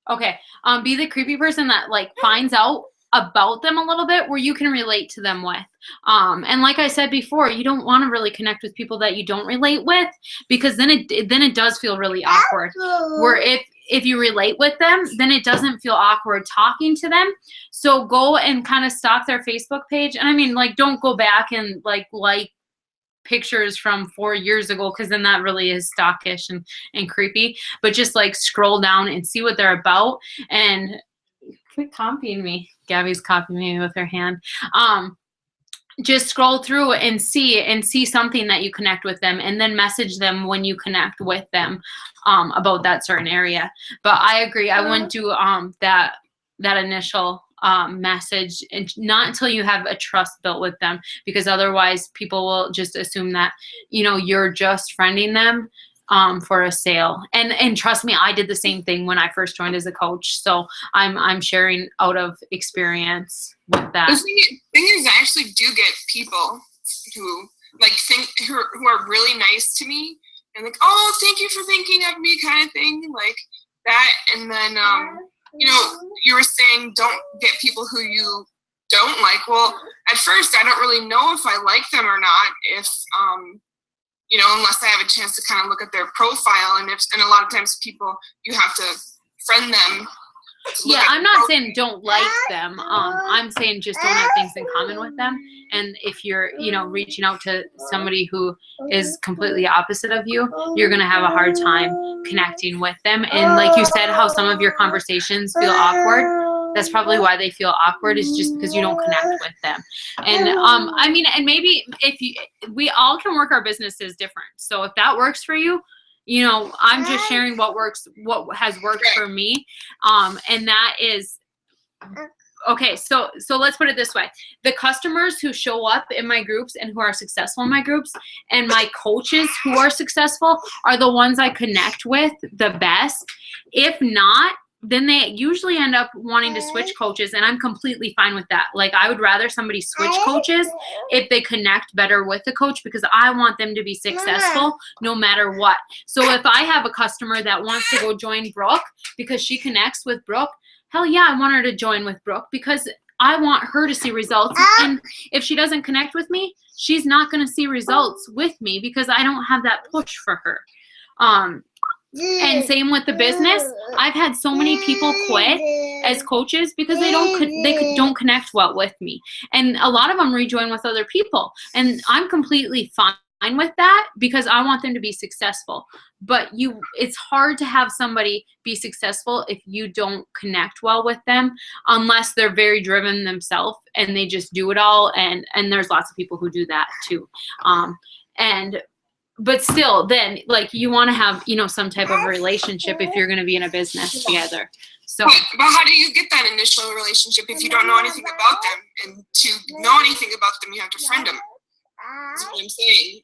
okay. Be the creepy person that like finds out about them a little bit where you can relate to them with. And like I said before, you don't want to really connect with people that you don't relate with, because then it does feel really awkward. Where if you relate with them, then it doesn't feel awkward talking to them. So go and kind of stalk their Facebook page. And I mean, like, don't go back and like pictures from 4 years ago, because then that really is stalkish and creepy. But just like scroll down and see what they're about. And quit copying me. Gabby's copying me with her hand. Just scroll through and see something that you connect with them, and then message them when you connect with them about that certain area. But I agree, I wouldn't do that initial message, and not until you have a trust built with them, because otherwise people will just assume that, you know, you're just friending them for a sale. And trust me, I did the same thing when I first joined as a coach. So I'm sharing out of experience with that. The thing is, I actually do get people who who are really nice to me and like, oh, thank you for thinking of me, kind of thing, like that. And then you know, you were saying don't get people who you don't like. Well, at first I don't really know if I like them or not, if you know, unless I have a chance to kind of look at their profile. And a lot of times people, you have to friend them. Yeah, I'm not saying don't like them. I'm saying just don't have things in common with them. And if you're, you know, reaching out to somebody who is completely opposite of you, you're going to have a hard time connecting with them. And like you said, how some of your conversations feel awkward. That's probably why they feel awkward, is just because you don't connect with them. And I mean, and maybe we all can work our businesses different. So if that works for you, you know, I'm just sharing what has worked for me. And that is, okay, so let's put it this way. The customers who show up in my groups and who are successful in my groups, and my coaches who are successful, are the ones I connect with the best. If not, then they usually end up wanting to switch coaches, and I'm completely fine with that. Like, I would rather somebody switch coaches if they connect better with the coach, because I want them to be successful no matter what. So if I have a customer that wants to go join Brooke because she connects with Brooke, hell yeah, I want her to join with Brooke, because I want her to see results. And if she doesn't connect with me, she's not going to see results with me, because I don't have that push for her. And same with the business. I've had so many people quit as coaches because they don't connect well with me. And a lot of them rejoin with other people. And I'm completely fine with that, because I want them to be successful. But it's hard to have somebody be successful if you don't connect well with them, unless they're very driven themselves and they just do it all. And there's lots of people who do that too. But still, then, like, you want to have, you know, some type of relationship if you're going to be in a business together. So, but how do you get that initial relationship if you don't know anything about them? And to know anything about them, you have to friend them. That's what I'm saying.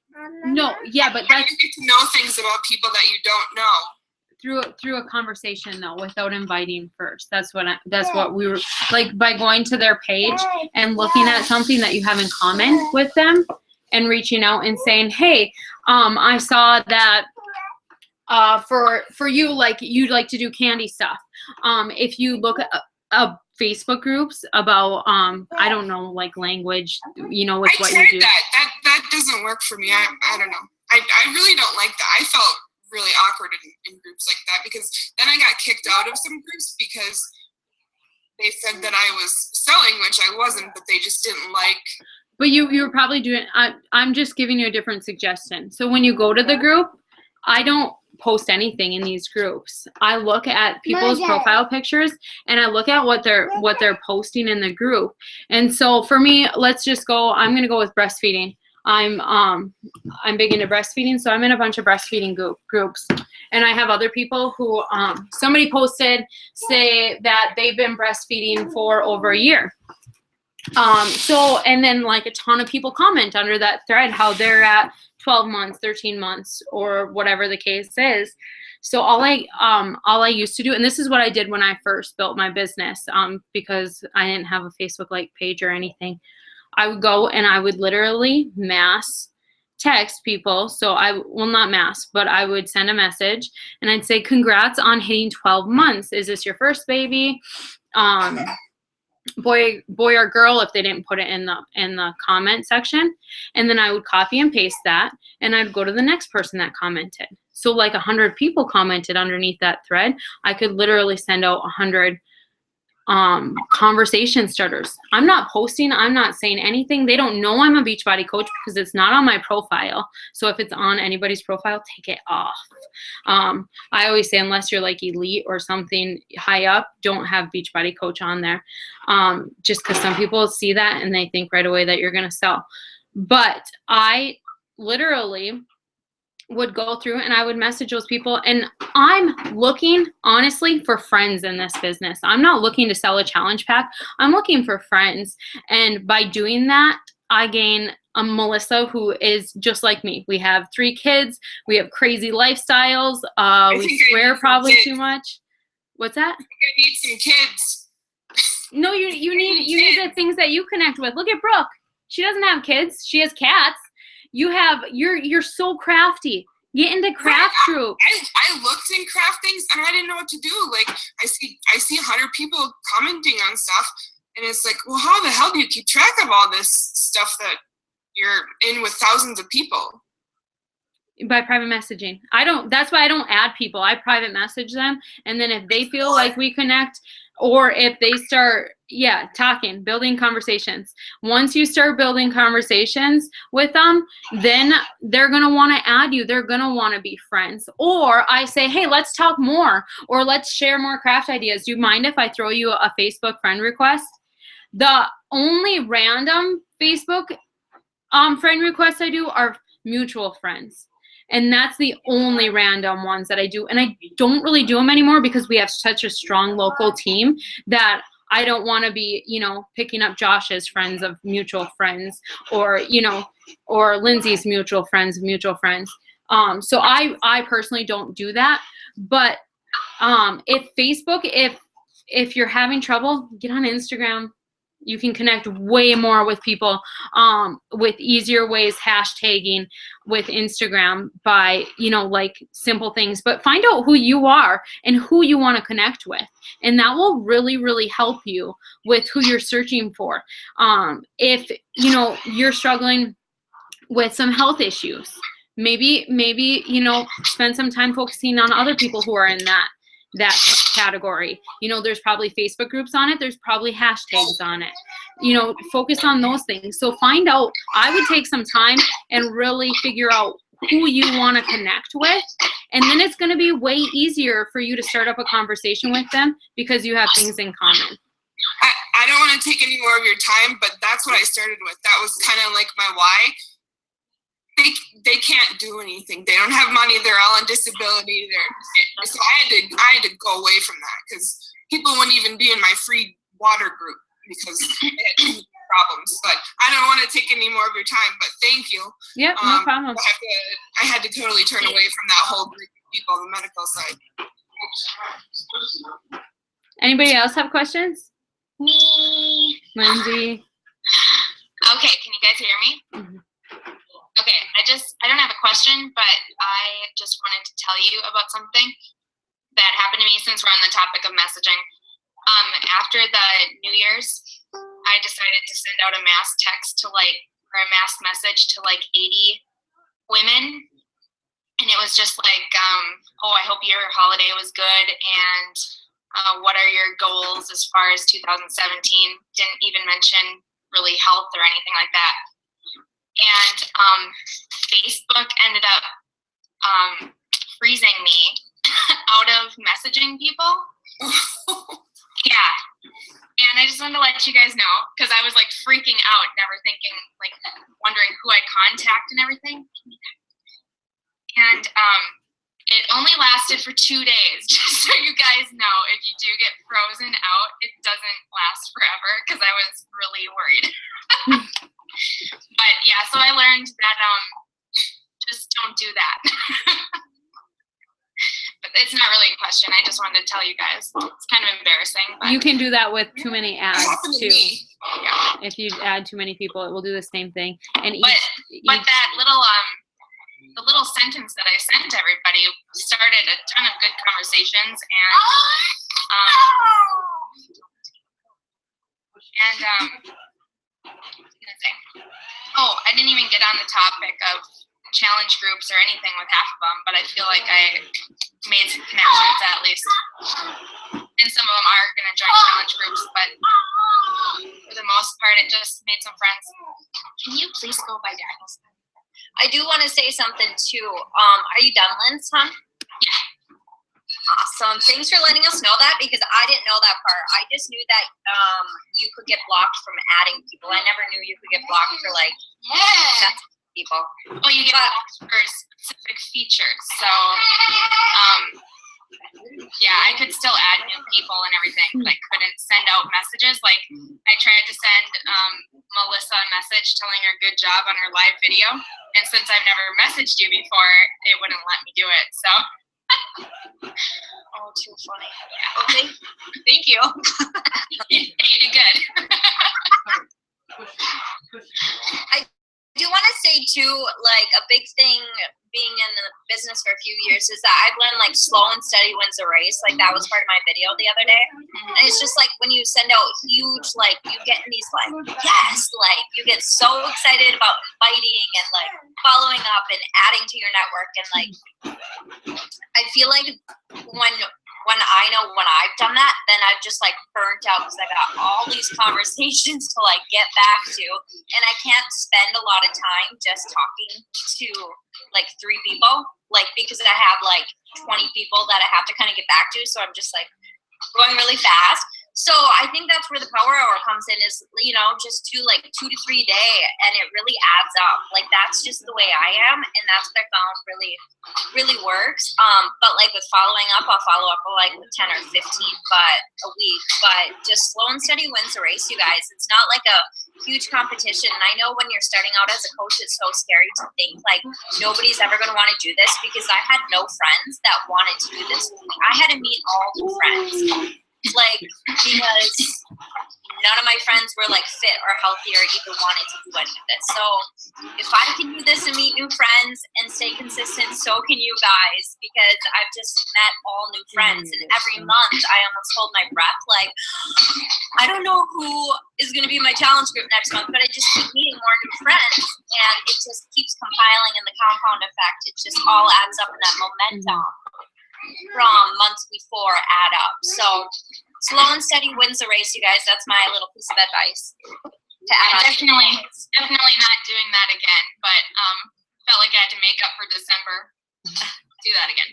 No, yeah, but that's, you get to know things about people that you don't know. Through a conversation, though, without inviting first. That's what we were, like, by going to their page and looking at something that you have in common with them, and reaching out and saying, hey, I saw that for you, like, you'd like to do candy stuff. If you look at Facebook groups about, I don't know, like, language, you know, with what you do. That doesn't work for me. I don't know. I really don't like that. I felt really awkward in groups like that, because then I got kicked out of some groups because they said that I was selling, which I wasn't, but they just didn't like. But you were probably doing, I'm just giving you a different suggestion. So when you go to the group, I don't post anything in these groups. I look at people's profile pictures, and I look at what they're posting in the group. And so for me, let's just go, I'm going to go with breastfeeding. I'm big into breastfeeding, so I'm in a bunch of breastfeeding groups. And I have other people who, somebody posted, say that they've been breastfeeding for over a year. And then, like, a ton of people comment under that thread how they're at 12 months, 13 months, or whatever the case is. So all I used to do, and this is what I did when I first built my business, because I didn't have a Facebook like page or anything. I would go and I would literally mass text people. So not mass, but I would send a message and I'd say, congrats on hitting 12 months. Is this your first baby? Boy or girl, if they didn't put it in the comment section. And then I would copy and paste that, and I'd go to the next person that commented. So like 100 people commented underneath that thread. I could literally send out 100 conversation starters. I'm not posting. I'm not saying anything. They don't know I'm a Beachbody coach because it's not on my profile. So if it's on anybody's profile, take it off. I always say, unless you're like elite or something high up, don't have Beachbody coach on there. Just because some people see that and they think right away that you're going to sell. But I literally would go through and I would message those people, and I'm looking honestly for friends in this business. I'm not looking to sell a challenge pack. I'm looking for friends. And by doing that, I gain a Melissa who is just like me. We have 3 kids. We have crazy lifestyles. We swear probably too much. What's that? I need some kids. No, you need the things that you connect with. Look at Brooke. She doesn't have kids. She has cats. You're so crafty. Get into craft groups. I looked in craft things and I didn't know what to do. Like I see 100 people commenting on stuff, and it's like, well, how the hell do you keep track of all this stuff that you're in with thousands of people? By private messaging. That's why I don't add people. I private message them, and then if they feel like we connect, or if they start talking, building conversations. Once you start building conversations with them, then they're going to want to add you. They're going to want to be friends. Or I say, hey, let's talk more, or let's share more craft ideas. Do you mind if I throw you a Facebook friend request? The only random Facebook friend requests I do are mutual friends. And that's the only random ones that I do. And I don't really do them anymore because we have such a strong local team that I don't want to be, picking up Josh's friends of mutual friends, or, or Lindsay's mutual friends of mutual friends. So I personally don't do that. But if you're having trouble, get on Instagram. You can connect way more with people with easier ways, hashtagging with Instagram by, like simple things. But find out who you are and who you want to connect with. And that will really, really help you with who you're searching for. If, you're struggling with some health issues, maybe, spend some time focusing on other people who are in that category. There's probably Facebook groups on it. There's probably hashtags on it. Focus on those things. So find out. I would take some time and really figure out who you want to connect with. And then it's going to be way easier for you to start up a conversation with them because you have things in common. I don't want to take any more of your time, but that's what I started with. That was kind of like my why. They can't do anything. They don't have money. They're all on disability. So I had to go away from that because people wouldn't even be in my free water group because they had problems. But I don't want to take any more of your time. But thank you. Yep, no problem. I had to totally turn away from that whole group of people, the medical side. Anybody else have questions? Me. Lindsay. Okay, can you guys hear me? Mm-hmm. Okay, I don't have a question, but I just wanted to tell you about something that happened to me since we're on the topic of messaging. After the New Year's, I decided to send out a mass text or a mass message to 80 women. And it was just like, I hope your holiday was good. And what are your goals as far as 2017? Didn't even mention really health or anything like that. And Facebook ended up freezing me out of messaging people. Yeah. And I just wanted to let you guys know because I was freaking out, never thinking, wondering who I contact and everything. And it only lasted for 2 days, just so you guys know. If you do get frozen out, it doesn't last forever because I was really worried. But yeah, so I learned that just don't do that. But it's not really a question. I just wanted to tell you guys. It's kind of embarrassing. But You can do that with too many ads too. yeah. If you add too many people, it will do the same thing. And But that little the little sentence that I sent to everybody started a ton of good conversations and what was I gonna say? Oh, I didn't even get on the topic of challenge groups or anything with half of them, but I feel like I made some connections at least. And some of them are going to join challenge groups, but for the most part, it just made some friends. Can you please go by Daniel's? I do want to say something too. Are you done, Linz, huh? Yeah. Awesome. Thanks for letting us know that, because I didn't know that part. I just knew that you could get blocked from adding people. I never knew you could get blocked for like people. Well, you get blocked for specific features. So, yeah, I could still add new people and everything, but I couldn't send out messages. Like, I tried to send Melissa a message telling her good job on her live video, and since I've never messaged you before, it wouldn't let me do it. So. Oh, too funny. Yeah. Okay. Thank you. You did good. I do want to say too, like a big thing being in the business for a few years is that I've learned like slow and steady wins a race. Like that was part of my video the other day. And it's just like when you send out huge, like you get in these like, yes, like you get so excited about inviting and like following up and adding to your network. And like, I feel like when I know when I've done that, then I've just like burnt out because I got all these conversations to like get back to, and I can't spend a lot of time just talking to like 3 people, like because I have like 20 people that I have to kind of get back to, so I'm just like going really fast. So I think that's where the power hour comes in, is, you know, just do like 2 to 3 a day, and it really adds up. Like that's just the way I am, and that's what I found really works. But like with following up, I'll follow up with like 10 or 15 but a week. But just slow and steady wins the race, you guys. It's not like a huge competition. And I know when you're starting out as a coach, it's so scary to think like nobody's ever going to want to do this, because I had no friends that wanted to do this. I had to meet all new friends. Like, because none of my friends were like fit or healthy or even wanted to do any of this. So if I can do this and meet new friends and stay consistent, so can you guys, because I've just met all new friends, and every month I almost hold my breath like, I don't know who is going to be my challenge group next month, but I just keep meeting more new friends, and it just keeps compiling, and the compound effect, it just all adds up in that momentum from months before add up. So slow and steady wins the race, you guys. That's my little piece of advice to add on. Definitely not doing that again, but felt like I had to make up for December. Do that again.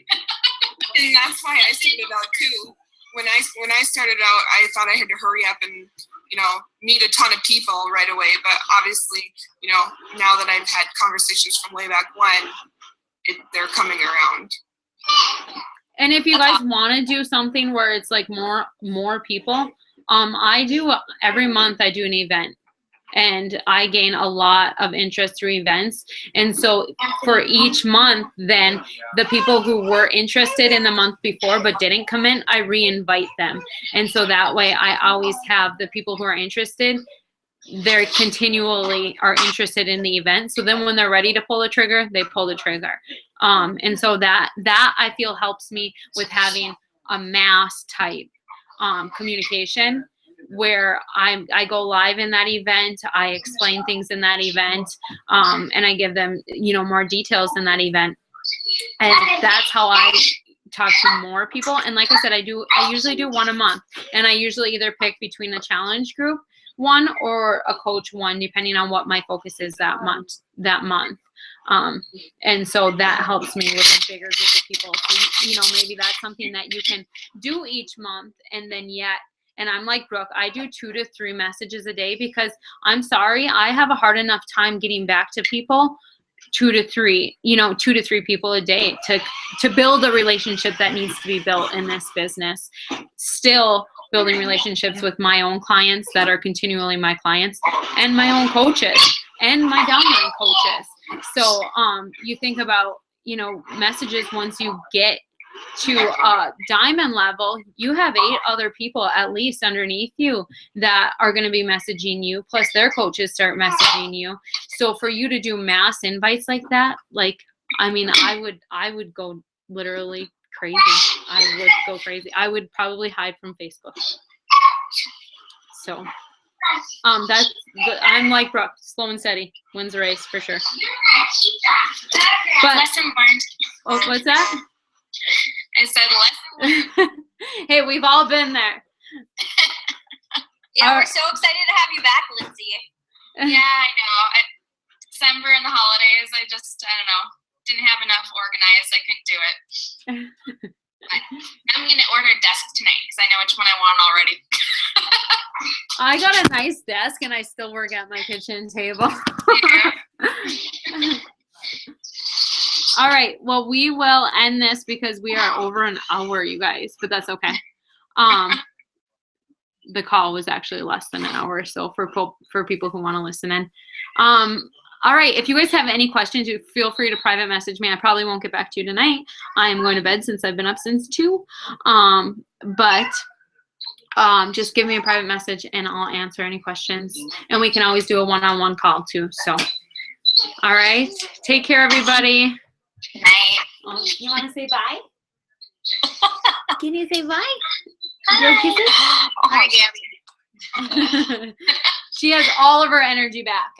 And that's why I started out too. When I started out, I thought I had to hurry up and, you know, meet a ton of people right away. But obviously, you know, now that I've had conversations from way back when, they're coming around. And if you guys want to do something where it's like more people, I do every month I do an event, and I gain a lot of interest through events. And so for each month, then the people who were interested in the month before but didn't come in, I re-invite them. And so that way I always have the people who are interested, they're continually are interested in the event. So then when they're ready to pull the trigger, they pull the trigger. And so that I feel helps me with having a mass type communication, where I go live in that event, I explain things in that event, and I give them, you know, more details in that event. And that's how I talk to more people. And like I said, I usually do one a month, and I usually either pick between a challenge group one or a coach one, depending on what my focus is that month. And so that helps me with a bigger group of people. So, you know, maybe that's something that you can do each month, and then and I'm like Brooke, I do 2 to 3 messages a day, because I'm sorry, I have a hard enough time getting back to people, 2 to 3 people a day to build a relationship that needs to be built in this business. Still building relationships with my own clients that are continually my clients, and my own coaches and my downline coaches. So you think about, you know, messages, once you get to a diamond level, you have 8 other people at least underneath you that are going to be messaging you, plus their coaches start messaging you. So for you to do mass invites like that, like, I mean, I would go literally crazy. I would go crazy. I would probably hide from Facebook. So That's good. I'm like Brooke, slow and steady wins the race for sure. But Lesson learned. oh, what's that? I said lesson learned. Hey, we've all been there. Yeah, All we're right. so excited to have you back, Lindsay. Yeah, I know. December and the holidays, I don't know, didn't have enough organized. I couldn't do it. But I'm going to order a desk tonight because I know which one I want already. I got a nice desk and I still work at my kitchen table. All right. Well, we will end this because we are over an hour, you guys, but that's okay. The call was actually less than an hour, so for people who want to listen in. All right. If you guys have any questions, you feel free to private message me. I probably won't get back to you tonight. I am going to bed since I've been up since 2. But just give me a private message and I'll answer any questions. And we can always do a one-on-one call too. So, all right. Take care, everybody. Night. You want to say bye? Can you say bye? Hi, Gabby. She has all of her energy back.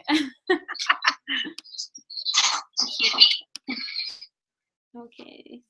Okay.